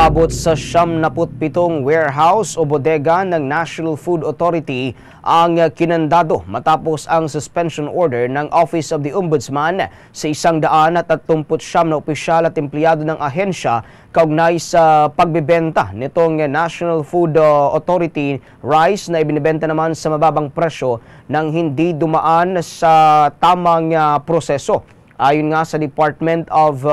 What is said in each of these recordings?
Umabot sa 77 warehouse o bodega ng National Food Authority ang kinandado matapos ang suspension order ng Office of the Ombudsman sa 139 na opisyal at empleyado ng ahensya kaugnay sa pagbebenta nitong National Food Authority rice na ibinibenta naman sa mababang presyo nang hindi dumaan sa tamang proseso. Ayon nga sa Department of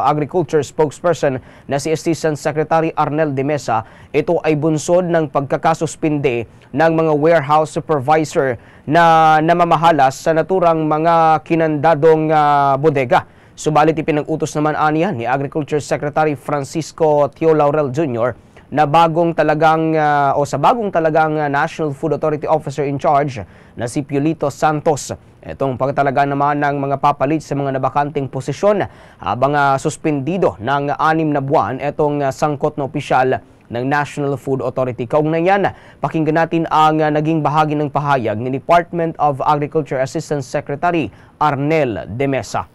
Agriculture spokesperson na si Assistant Secretary Arnel de Mesa, ito ay bunsod ng pagkakasuspinde ng mga warehouse supervisor na namamahala sa naturang mga kinandadong bodega. Subalit ipinag-utos naman aniya ni Agriculture Secretary Francisco Tio Laurel Jr. na sa bagong talagang National Food Authority Officer in Charge na si Piolito Santos. Itong pagtalaga naman ng mga papalit sa mga nabakanting posisyon habang suspendido ng 6 na buwan itong sangkot na opisyal ng National Food Authority. Kaugnay yan, pakinggan natin ang naging bahagi ng pahayag ni Department of Agriculture Assistant Secretary Arnel de Mesa.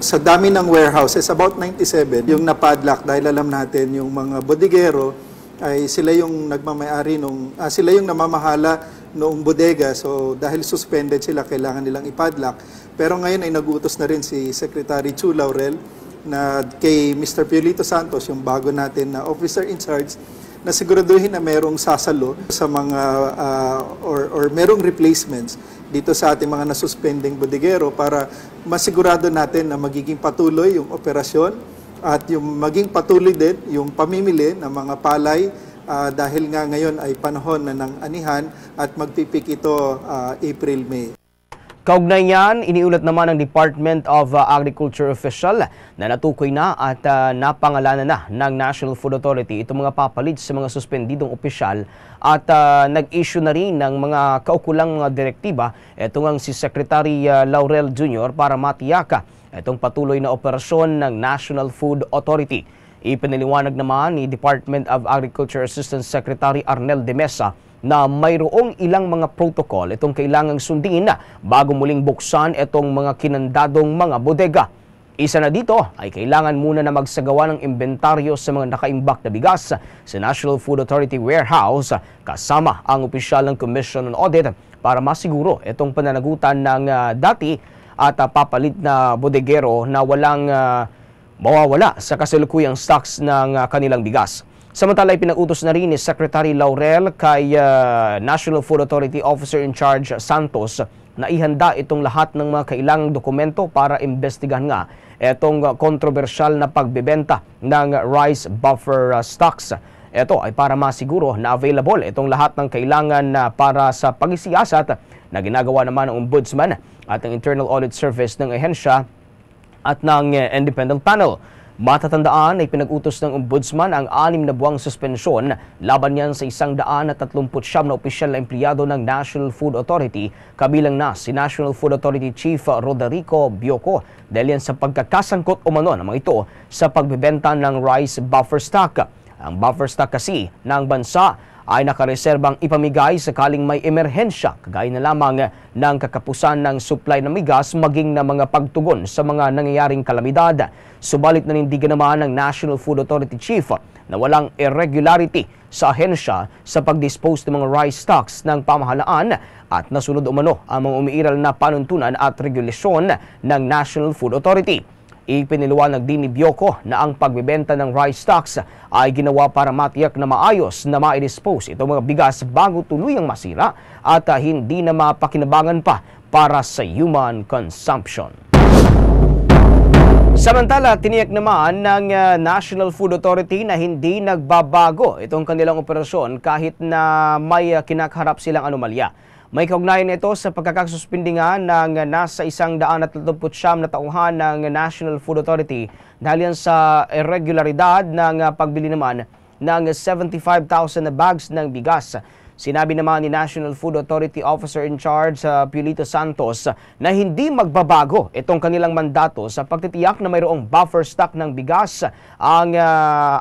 Sa dami ng warehouses, about 97 yung napadlock dahil alam natin yung mga bodigero ay sila yung nagmamayari sila yung namamahala noong bodega. So dahil suspended sila, kailangan nilang ipadlock. Pero ngayon ay nag-utos na rin si Secretary Chu Laurel na kay Mr. Piolito Santos, yung bago natin na officer in charge, na siguraduhin na merong sasalo sa mga or merong replacements dito sa ating mga nasuspending bodigero para masigurado natin na magiging patuloy yung operasyon at yung maging patuloy din yung pamimili ng mga palay dahil nga ngayon ay panahon na ng anihan at magpipik ito April-May. Kaugnay niyan, iniulat naman ng Department of Agriculture official na natukoy na at napangalanan na ng National Food Authority itong mga papalit sa mga suspendidong opisyal at nag-issue na rin ng mga kaukulang direktiba itong si Secretary Laurel Jr. para matiyaka itong patuloy na operasyon ng National Food Authority. Ipinaliwanag naman ni Department of Agriculture Assistant Secretary Arnel de Mesa na mayroong ilang mga protocol itong kailangang sundin bago muling buksan itong mga kinandadong mga bodega. Isa na dito ay kailangan muna na magsagawa ng inventaryo sa mga nakaimbak na bigas sa National Food Authority Warehouse kasama ang opisyal ng Commission on Audit para masiguro itong pananagutan ng dati at papalit na bodegero na walang mawawala sa kasalukuyang stocks ng kanilang bigas. Samantala, pinag-utos na rin ni Secretary Laurel kay National Food Authority Officer in Charge Santos na ihanda itong lahat ng mga kailangang dokumento para imbestigahan nga itong kontrobersyal na pagbebenta ng rice buffer stocks. Ito ay para masiguro na available itong lahat ng kailangan para sa pagsisiyasat na ginagawa naman ng Ombudsman at ng Internal Audit Service ng ahensya at ng independent panel. Matatandaan ay pinag-utos ng Ombudsman ang 6 na buwang suspensyon laban niyan sa 139 na opisyal na empleyado ng National Food Authority, kabilang na si National Food Authority Chief Roderico Bioco dahil yan sa pagkakasangkot umano ng mga ito sa pagbebenta ng rice buffer stock. Ang buffer stock kasi ng bansa ay nakareserbang ipamigay sakaling may emerhensya, kagaya na lamang ng kakapusan ng supply ng bigas maging na mga pagtugon sa mga nangyayaring kalamidad. Subalit nanindigan naman ng National Food Authority Chief na walang irregularity sa ahensya sa pag-dispose ng mga rice stocks ng pamahalaan at nasunod umano ang mga umiiral na panuntunan at regulasyon ng National Food Authority. Ipiniliwanag din ni Bioco na ang pagbebenta ng rice stocks ay ginawa para matiyak na maayos na ma-dispose itong mga bigas bago tuluyang masira at hindi na mapakinabangan pa para sa human consumption. Samantala, tiniyak naman ng National Food Authority na hindi nagbabago itong kanilang operasyon kahit na may kinakaharap silang anomalya. May kaugnayan ito sa pagkakasuspindi nga ng nasa 139 na tauhan ng National Food Authority dahil yan sa irregularidad ng pagbili naman ng 75,000 na bags ng bigas. Sinabi naman ni National Food Authority Officer in Charge Piolito Santos na hindi magbabago itong kanilang mandato sa pagtitiyak na mayroong buffer stock ng bigas ang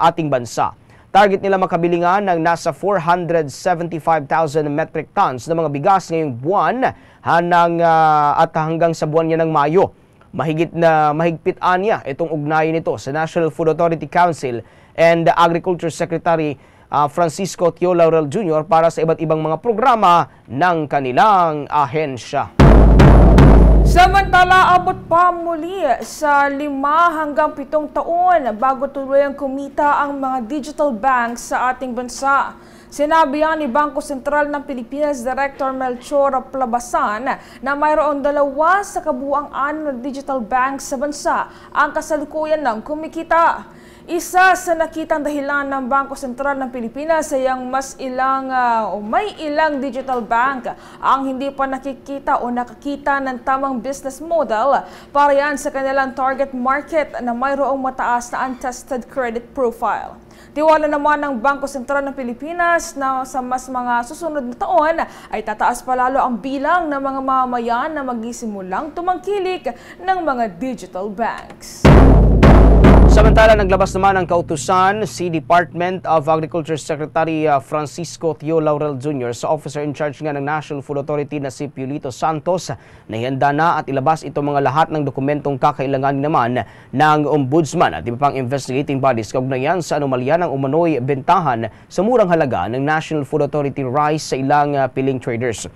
ating bansa. Target nila makabili nga ng nasa 475,000 metric tons ng mga bigas ngayong buwan at hanggang sa buwan niya ng Mayo. mahigpit anya itong ugnayan nito sa National Food Authority Council and Agriculture Secretary Francisco Tio Laurel Jr. para sa iba't ibang mga programa ng kanilang ahensya. Samantala, abot pa muli sa 5 hanggang 7 taon bago tuluyang kumita ang mga digital banks sa ating bansa. Sinabi yan ni Bangko Sentral ng Pilipinas Director Melchor Plabasan na mayroong 2 sa kabuuang 6 na digital banks sa bansa ang kasalukuyan ng kumikita. Isa sa nakitang dahilan ng Bangko Sentral ng Pilipinas ay ang may ilang digital bank ang hindi pa nakikita o nakakita ng tamang business model para yan sa kanilang target market na mayroong mataas na untested credit profile. Tiwala naman ng Bangko Sentral ng Pilipinas na sa mga susunod na taon ay tataas pa lalo ang bilang ng mga mamamayan na magsimulang tumangkilik ng mga digital banks. Samantala, naglabas naman ng kautusan si Department of Agriculture Secretary Francisco Tio Laurel Jr. sa officer in charge nga ng National Food Authority na si Piolito Santos na ihanda na at ilabas itong mga lahat ng dokumentong kakailanganin naman ng Ombudsman at iba pang investigating bodies kaugnayan sa anomalya ng umano'y bentahan sa murang halaga ng National Food Authority rice sa ilang piling traders.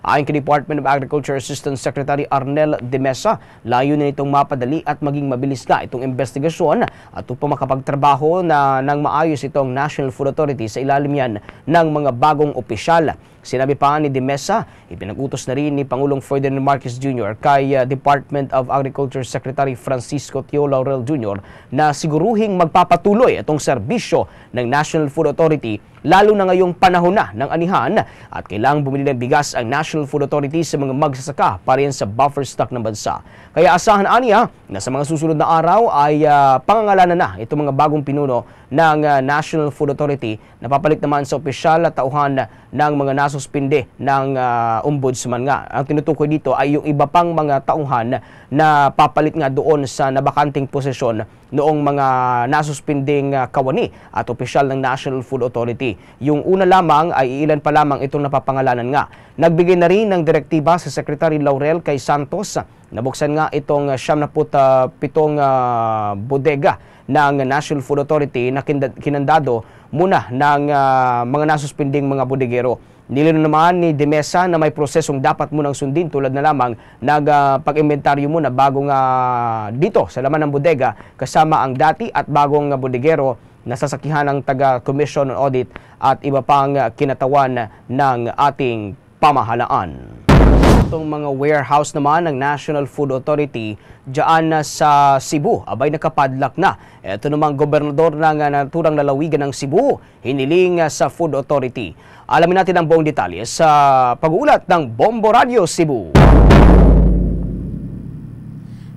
Ayon kay Department of Agriculture Assistant Secretary Arnel de Mesa, layunin itong mapadali at maging mabilis na itong investigasyon at upang makapagtrabaho ng maayos itong National Food Authority sa ilalim yan ng mga bagong opisyal. Sinabi pa ni De Mesa, ipinag-utos na rin ni Pangulong Ferdinand Marcos Jr. kay Department of Agriculture Secretary Francisco Tio Laurel Jr. na siguruhing magpapatuloy itong serbisyo ng National Food Authority lalo na ngayong panahon na ng anihan at kailangang bumili ng bigas ang National Food Authority sa mga magsasaka para yan sa buffer stock ng bansa. Kaya asahan aniya na sa mga susunod na araw ay pangangalanan na itong mga bagong pinuno ng National Food Authority na papalit naman sa opisyal at tauhan ng mga nasuspinde ng ombudsman nga. Ang tinutukoy dito ay yung iba pang mga tauhan na papalit nga doon sa nabakanting posisyon noong mga nasuspinding kawani at opisyal ng National Food Authority. Yung una lamang ay ilan pa lamang itong napapangalanan nga. Nagbigay na rin ng direktiba sa Secretary Laurel kay Santos. Nabuksan nga itong 77 bodega ng National Food Authority na kinandado muna ng mga nasuspinding mga bodegero. Nilino naman ni De Mesa na may prosesong dapat munang sundin tulad na lamang pag-inventaryo muna bagong dito sa laman ng bodega kasama ang dati at bagong bodegero na sasakihan ng taga-Commission on Audit at iba pang kinatawan ng ating pamahalaan. Itong mga warehouse naman ng National Food Authority dyan sa Cebu, abay nakapadlock na. Ito namang gobernador ng naturang lalawigan ng Cebu, hiniling sa Food Authority. Alamin natin ang buong detalye sa pag-uulat ng Bombo Radio Cebu.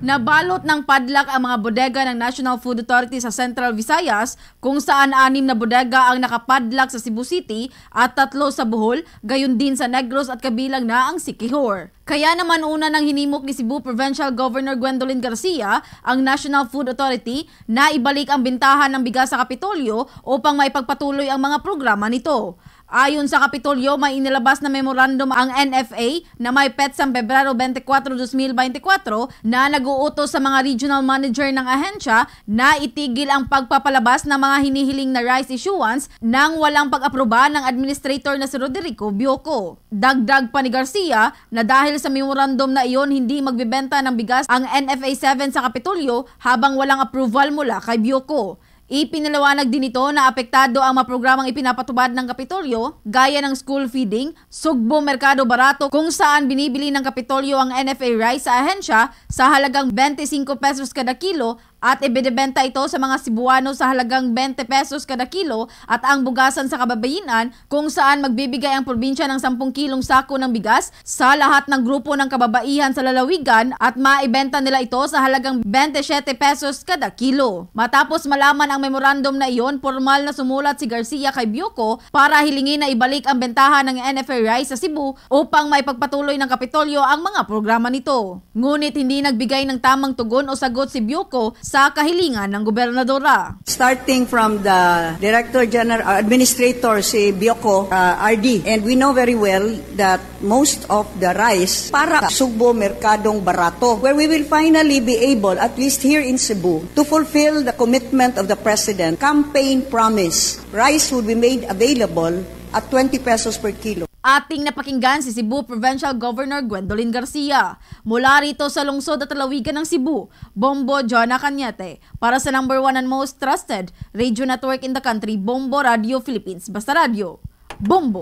Nabalot ng padlock ang mga bodega ng National Food Authority sa Central Visayas kung saan 6 na bodega ang nakapadlock sa Cebu City at 3 sa Bohol, gayon din sa Negros at kabilang na ang Siquijor. Kaya naman una nang hinimok ni Cebu Provincial Governor Gwendolyn Garcia ang National Food Authority na ibalik ang bintahan ng bigas sa Kapitolyo upang maipagpatuloy ang mga programa nito. Ayon sa Kapitolyo, may inilabas na memorandum ang NFA na may petsang Pebrero 24, 2024 na nag-uutos sa mga regional manager ng ahensya na itigil ang pagpapalabas ng mga hinihiling na rice issuance nang walang pag-aproba ng administrator na si Roderico Bioco. Dagdag pa ni Garcia na dahil sa memorandum na iyon hindi magbibenta ng bigas ang NFA 7 sa Kapitolyo habang walang approval mula kay Bioco. Ipinaliwanag din ito na apektado ang mga programang ipinapatubad ng Kapitolyo gaya ng school feeding, sugbo merkado barato kung saan binibili ng Kapitolyo ang NFA rice sa ahensya sa halagang 25 pesos kada kilo at ibinebenta ito sa mga Cebuano sa halagang 20 pesos kada kilo at ang bugasan sa kababayinan kung saan magbibigay ang probinsya ng 10 kilong sako ng bigas sa lahat ng grupo ng kababaihan sa lalawigan at maibenta nila ito sa halagang 27 pesos kada kilo. Matapos malaman ang memorandum na iyon, formal na sumulat si Garcia kay Bioco para hilingin na ibalik ang bentahan ng NFA rice sa Cebu upang maipagpatuloy ng Kapitolyo ang mga programa nito. Ngunit hindi nagbigay ng tamang tugon o sagot si Bioco sa kahilingan ng gobernadora. Starting from the Director General, Administrator si Bioco RD, and we know very well that most of the rice para Sugbo merkadong barato, where we will finally be able, at least here in Cebu, to fulfill the commitment of the President. Campaign promise, rice will be made available at 20 pesos per kilo. Ating napakinggan si Cebu Provincial Governor Gwendolyn Garcia. Mula rito sa lungsod at lalawigan ng Cebu, Bombo Joanna Cañete. Para sa number 1 and most trusted radio network in the country, Bombo Radio Philippines. Basta Radio, Bombo!